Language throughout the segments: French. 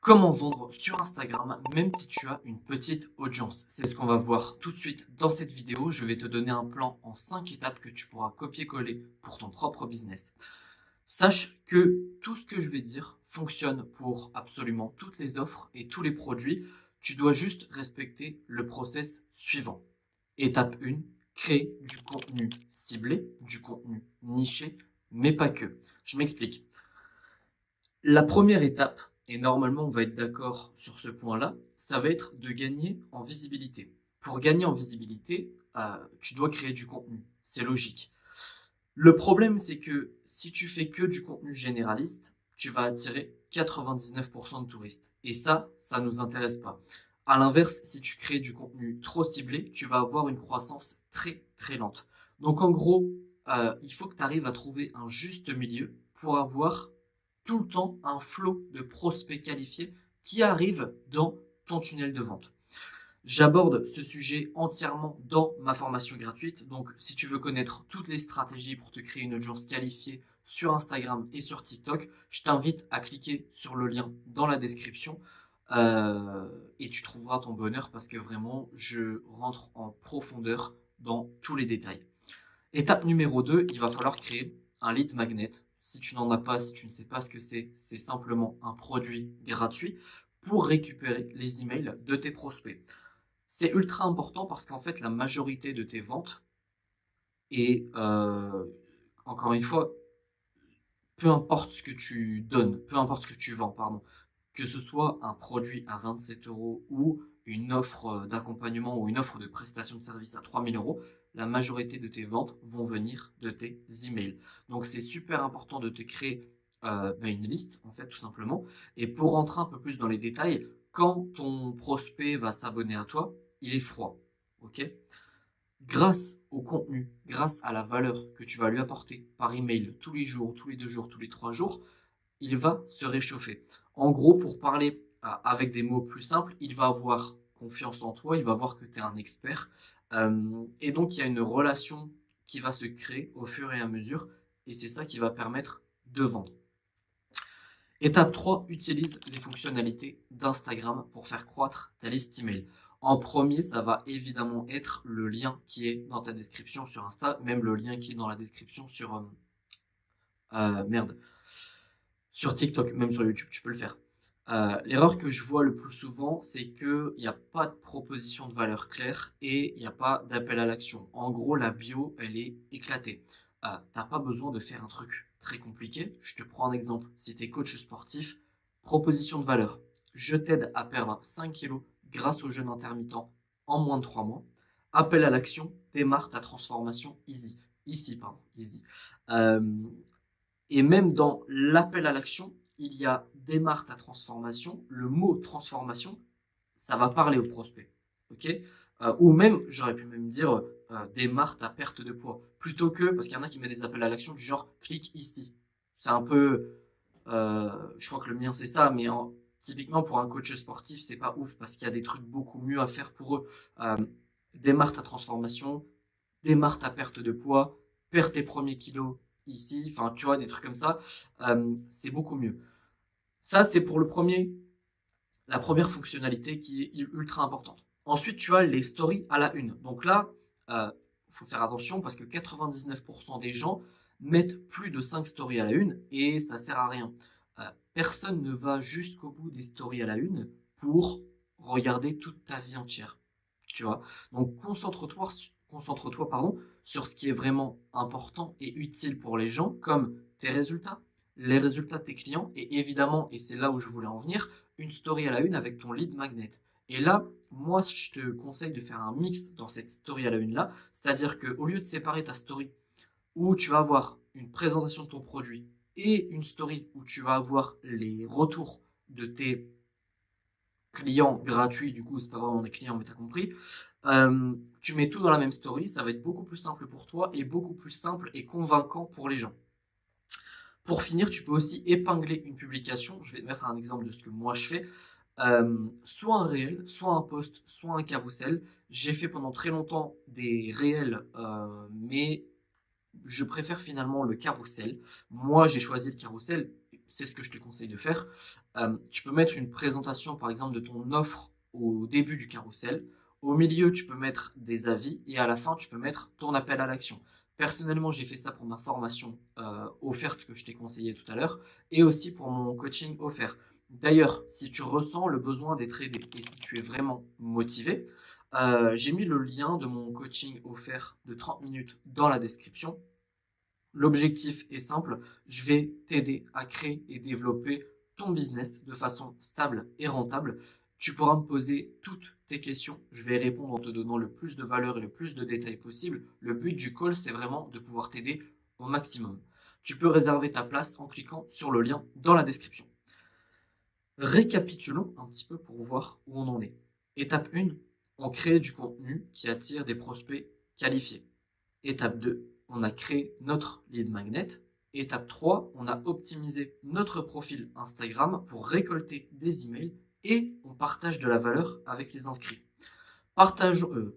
Comment vendre sur Instagram même si tu as une petite audience? C'est ce qu'on va voir tout de suite dans cette vidéo. Je vais te donner un plan en 5 étapes que tu pourras copier-coller pour ton propre business. Sache que tout ce que je vais dire fonctionne pour absolument toutes les offres et tous les produits. Tu dois juste respecter le process suivant. Étape 1, créer du contenu ciblé, du contenu niché, mais pas que. Je m'explique. La première étape, et normalement on va être d'accord sur ce point-là, ça va être de gagner en visibilité. Pour gagner en visibilité, tu dois créer du contenu. C'est logique. Le problème, c'est que si tu fais que du contenu généraliste, tu vas attirer 99% de touristes. Et ça nous intéresse pas. À l'inverse, si tu crées du contenu trop ciblé, tu vas avoir une croissance très très lente. Donc en gros, il faut que tu arrives à trouver un juste milieu pour avoir tout le temps un flot de prospects qualifiés qui arrivent dans ton tunnel de vente. J'aborde ce sujet entièrement dans ma formation gratuite. Donc, si tu veux connaître toutes les stratégies pour te créer une audience qualifiée sur Instagram et sur TikTok, je t'invite à cliquer sur le lien dans la description et tu trouveras ton bonheur parce que vraiment, je rentre en profondeur dans tous les détails. Étape numéro 2, il va falloir créer un lead magnet. Si tu n'en as pas, si tu ne sais pas ce que c'est simplement un produit gratuit pour récupérer les emails de tes prospects. C'est ultra important parce qu'en fait, la majorité de tes ventes et encore une fois, peu importe ce que tu donnes, peu importe ce que tu vends, pardon, que ce soit un produit à 27 euros ou une offre d'accompagnement ou une offre de prestation de service à 3000 euros, la majorité de tes ventes vont venir de tes emails. Donc, c'est super important de te créer une liste, en fait, tout simplement. Et pour rentrer un peu plus dans les détails, quand ton prospect va s'abonner à toi, il est froid. Ok? Grâce au contenu, grâce à la valeur que tu vas lui apporter par email tous les jours, tous les 2 jours, tous les 3 jours, il va se réchauffer. En gros, pour parler avec des mots plus simples, il va avoir confiance en toi, il va voir que tu es un expert. Et donc, il y a une relation qui va se créer au fur et à mesure. Et c'est ça qui va permettre de vendre. Étape 3, utilise les fonctionnalités d'Instagram pour faire croître ta liste email. En premier, ça va évidemment être le lien qui est dans ta description sur Insta, même le lien qui est dans la description sur sur TikTok, même sur YouTube, tu peux le faire. L'erreur que je vois le plus souvent, c'est qu'il n'y a pas de proposition de valeur claire et il n'y a pas d'appel à l'action. En gros, la bio, elle est éclatée. T'as pas besoin de faire un truc très compliqué. Je te prends un exemple. Si tu es coach sportif, proposition de valeur. Je t'aide à perdre 5 kilos grâce au jeûne intermittent en moins de 3 mois. Appel à l'action, démarre ta transformation easy. Ici, pardon, easy. Euh, et même dans l'appel à l'action, il y a démarre ta transformation. Le mot transformation, ça va parler au prospect. Ok? Ou même, j'aurais pu même dire démarre ta perte de poids. Plutôt que, parce qu'il y en a qui mettent des appels à l'action du genre clique ici. C'est un peu. Je crois que le mien c'est ça, mais typiquement pour un coach sportif, c'est pas ouf parce qu'il y a des trucs beaucoup mieux à faire pour eux. Euh, Démarre ta transformation, démarre ta perte de poids, perds tes premiers kilos ici, enfin tu vois, des trucs comme ça, c'est beaucoup mieux. Ça, c'est pour la première fonctionnalité qui est ultra importante. Ensuite, tu as les stories à la une. Donc là, il faut faire attention parce que 99% des gens mettent plus de 5 stories à la une et ça sert à rien. Personne ne va jusqu'au bout des stories à la une pour regarder toute ta vie entière. Tu vois. Donc concentre-toi pardon, sur ce qui est vraiment important et utile pour les gens, comme tes résultats, les résultats de tes clients, et évidemment, et c'est là où je voulais en venir, une story à la une avec ton lead magnet. Et là, moi, je te conseille de faire un mix dans cette story à la une là, c'est-à-dire qu'au lieu de séparer ta story où tu vas avoir une présentation de ton produit et une story où tu vas avoir les retours de tes clients gratuits, du coup, c'est pas vraiment des clients, mais t'as compris. Tu mets tout dans la même story, ça va être beaucoup plus simple pour toi et beaucoup plus simple et convaincant pour les gens. Pour finir, tu peux aussi épingler une publication. Je vais te mettre un exemple de ce que moi je fais. Soit un réel, soit un post, soit un carrousel. J'ai fait pendant très longtemps des réels, mais je préfère finalement le carrousel. Moi, j'ai choisi le carrousel c'est ce que je te conseille de faire. Tu peux mettre une présentation, par exemple, de ton offre au début du carrousel. Au milieu, tu peux mettre des avis et à la fin, tu peux mettre ton appel à l'action. Personnellement, j'ai fait ça pour ma formation offerte que je t'ai conseillé tout à l'heure et aussi pour mon coaching offert. D'ailleurs, si tu ressens le besoin d'être aidé et si tu es vraiment motivé, j'ai mis le lien de mon coaching offert de 30 minutes dans la description. L'objectif est simple, je vais t'aider à créer et développer ton business de façon stable et rentable. Tu pourras me poser toutes tes questions, je vais répondre en te donnant le plus de valeur et le plus de détails possible. Le but du call, c'est vraiment de pouvoir t'aider au maximum. Tu peux réserver ta place en cliquant sur le lien dans la description. Récapitulons un petit peu pour voir où on en est. Étape 1, on crée du contenu qui attire des prospects qualifiés. Étape 2, on a créé notre lead magnet. Étape 3, on a optimisé notre profil Instagram pour récolter des emails et on partage de la valeur avec les inscrits. Partageons.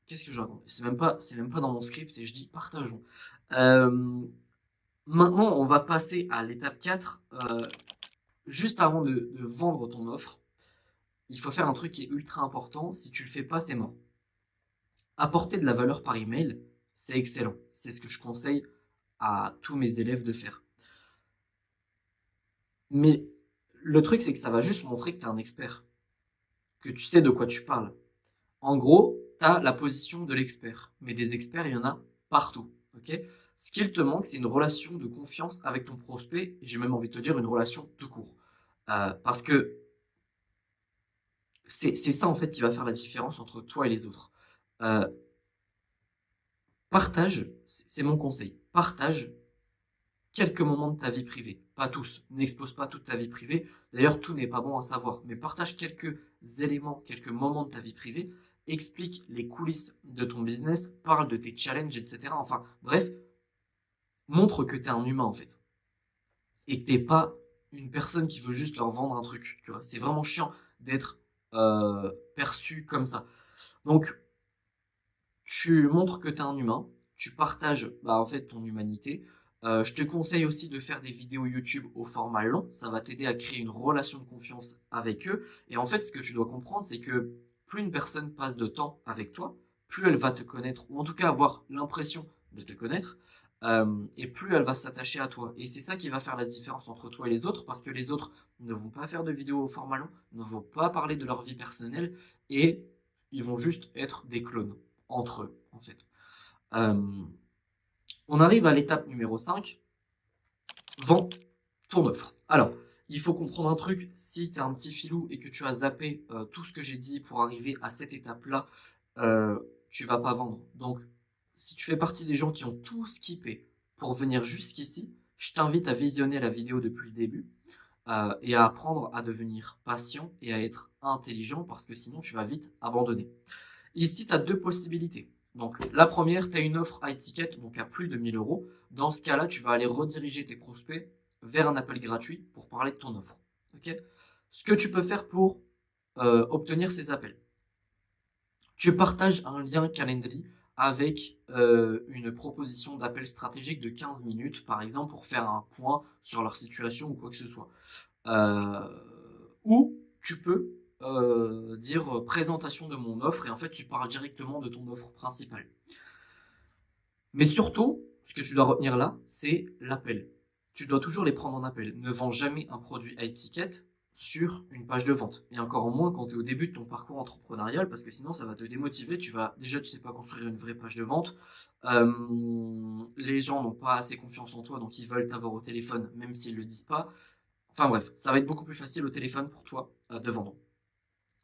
Qu'est-ce que je raconte? C'est même pas dans mon script et je dis partageons. Maintenant, on va passer à l'étape 4. Juste avant de vendre ton offre, il faut faire un truc qui est ultra important. Si tu le fais pas, c'est mort. Apporter de la valeur par email, c'est excellent. C'est ce que je conseille à tous mes élèves de faire. Mais le truc, c'est que ça va juste montrer que tu es un expert, que tu sais de quoi tu parles. En gros, tu as la position de l'expert. Mais des experts, il y en a partout. Ok? Ce qu'il te manque, c'est une relation de confiance avec ton prospect. Et j'ai même envie de te dire une relation tout court. Parce que c'est ça en fait qui va faire la différence entre toi et les autres. Euh, Partage, c'est mon conseil, partage quelques moments de ta vie privée. Pas tous, n'expose pas toute ta vie privée. D'ailleurs, tout n'est pas bon à savoir, mais partage quelques éléments, quelques moments de ta vie privée. Explique les coulisses de ton business, parle de tes challenges, etc. Enfin, bref, montre que tu es un humain en fait. Et que tu n'es pas une personne qui veut juste leur vendre un truc. Tu vois, c'est vraiment chiant d'être perçu comme ça. Donc, tu montres que tu es un humain, tu partages en fait ton humanité. Je te conseille aussi de faire des vidéos YouTube au format long, ça va t'aider à créer une relation de confiance avec eux. Et en fait, ce que tu dois comprendre, c'est que plus une personne passe de temps avec toi, plus elle va te connaître, ou en tout cas avoir l'impression de te connaître, et plus elle va s'attacher à toi. Et c'est ça qui va faire la différence entre toi et les autres, parce que les autres ne vont pas faire de vidéos au format long, ne vont pas parler de leur vie personnelle, et ils vont juste être des clones entre eux, en fait. On arrive à l'étape numéro 5, vends ton offre. Alors, il faut comprendre un truc, si tu es un petit filou et que tu as zappé tout ce que j'ai dit pour arriver à cette étape-là, tu vas pas vendre. Donc, si tu fais partie des gens qui ont tout skippé pour venir jusqu'ici, je t'invite à visionner la vidéo depuis le début et à apprendre à devenir patient et à être intelligent parce que sinon tu vas vite abandonner. Ici, tu as deux possibilités. Donc, la première, tu as une offre à étiquette, donc à plus de 1000 euros. Dans ce cas-là, tu vas aller rediriger tes prospects vers un appel gratuit pour parler de ton offre. Ok? Ce que tu peux faire pour obtenir ces appels. Tu partages un lien Calendly avec une proposition d'appel stratégique de 15 minutes, par exemple, pour faire un point sur leur situation ou quoi que ce soit. Ou tu peux dire présentation de mon offre et en fait tu parles directement de ton offre principale. Mais surtout, ce que tu dois retenir là, c'est l'appel. Tu dois toujours les prendre en appel. Ne vends jamais un produit à étiquette sur une page de vente. Et encore moins quand tu es au début de ton parcours entrepreneurial parce que sinon ça va te démotiver. Tu sais pas construire une vraie page de vente. Les gens n'ont pas assez confiance en toi donc ils veulent t'avoir au téléphone même s'ils le disent pas. Enfin bref, ça va être beaucoup plus facile au téléphone pour toi de vendre.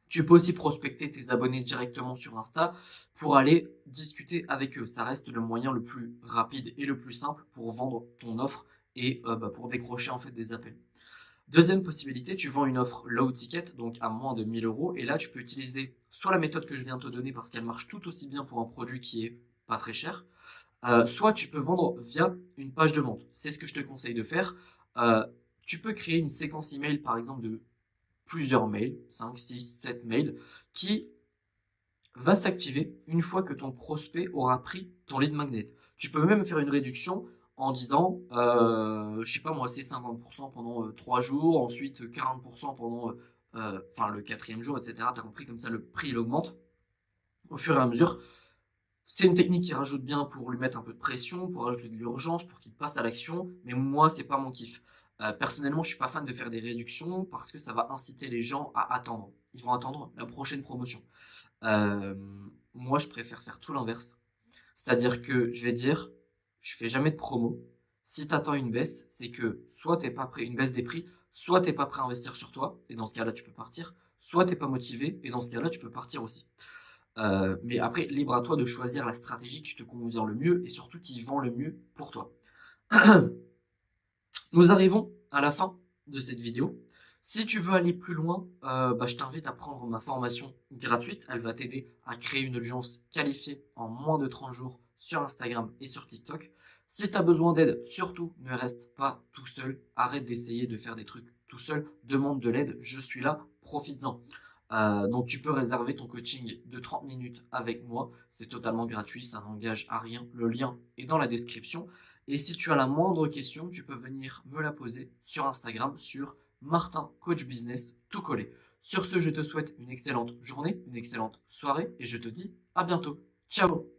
Tu peux aussi prospecter tes abonnés directement sur Insta pour aller discuter avec eux. Ça reste le moyen le plus rapide et le plus simple pour vendre ton offre et pour décrocher en fait des appels. Deuxième possibilité, tu vends une offre low ticket, donc à moins de 1000 euros. Et là, tu peux utiliser soit la méthode que je viens de te donner parce qu'elle marche tout aussi bien pour un produit qui est pas très cher, soit tu peux vendre via une page de vente. C'est ce que je te conseille de faire. Tu peux créer une séquence email, par exemple, de plusieurs mails, 5, 6, 7 mails, qui va s'activer une fois que ton prospect aura pris ton lead magnet. Tu peux même faire une réduction en disant, je sais pas moi, c'est 50% pendant 3 jours, ensuite 40% pendant enfin le quatrième jour, etc. Tu as compris, comme ça le prix il augmente au fur et à mesure. C'est une technique qui rajoute bien pour lui mettre un peu de pression, pour ajouter de l'urgence, pour qu'il passe à l'action, mais moi c'est pas mon kiff. Personnellement, je suis pas fan de faire des réductions parce que ça va inciter les gens à attendre. Ils vont attendre la prochaine promotion. Euh, Moi, je préfère faire tout l'inverse. C'est-à-dire que je vais dire, je fais jamais de promo. Si tu attends une baisse, c'est que soit t'es pas prêt, une baisse des prix, soit t'es pas prêt à investir sur toi, et dans ce cas-là, tu peux partir, soit t'es pas motivé, et dans ce cas-là, tu peux partir aussi. Mais après, libre à toi de choisir la stratégie qui te convient le mieux et surtout qui vend le mieux pour toi. Nous arrivons à la fin de cette vidéo. Si tu veux aller plus loin, je t'invite à prendre ma formation gratuite. Elle va t'aider à créer une audience qualifiée en moins de 30 jours sur Instagram et sur TikTok. Si tu as besoin d'aide, surtout ne reste pas tout seul. Arrête d'essayer de faire des trucs tout seul. Demande de l'aide. Je suis là. Profites-en. Donc tu peux réserver ton coaching de 30 minutes avec moi. C'est totalement gratuit. Ça n'engage à rien. Le lien est dans la description. Et si tu as la moindre question, tu peux venir me la poser sur Instagram sur Martin Coach Business tout collé. Sur ce, je te souhaite une excellente journée, une excellente soirée et je te dis à bientôt. Ciao!